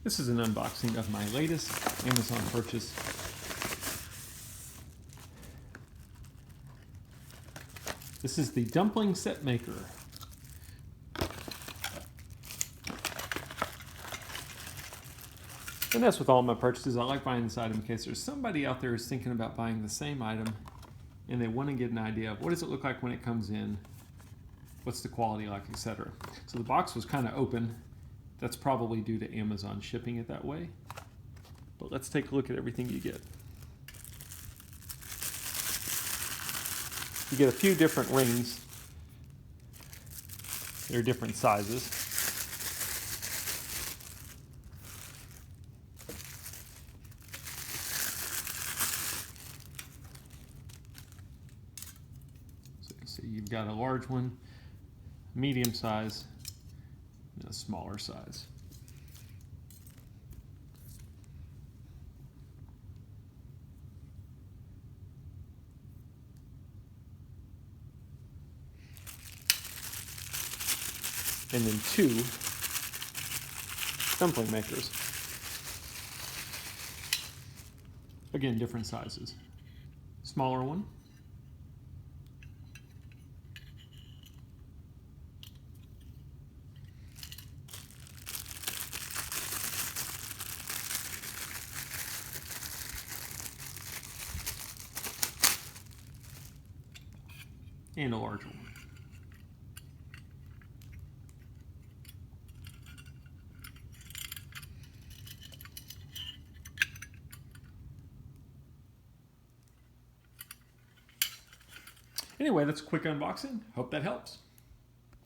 This is an unboxing of my latest Amazon purchase. This is the Dumpling Set Maker. And that's with all my purchases. I like buying this item in case there's somebody out there who's thinking about buying the same item and they want to get an idea of what does it look like when it comes in, what's the quality like, etc. So the box was kind of open. That's probably due to Amazon shipping it that way. But let's take a look at everything you get. You get a few different rings. They're different sizes. So you've got a large one, medium size, and a smaller size. And then 2 dumpling makers. Again, different sizes. Smaller one. And a larger one. Anyway, that's a quick unboxing. Hope that helps.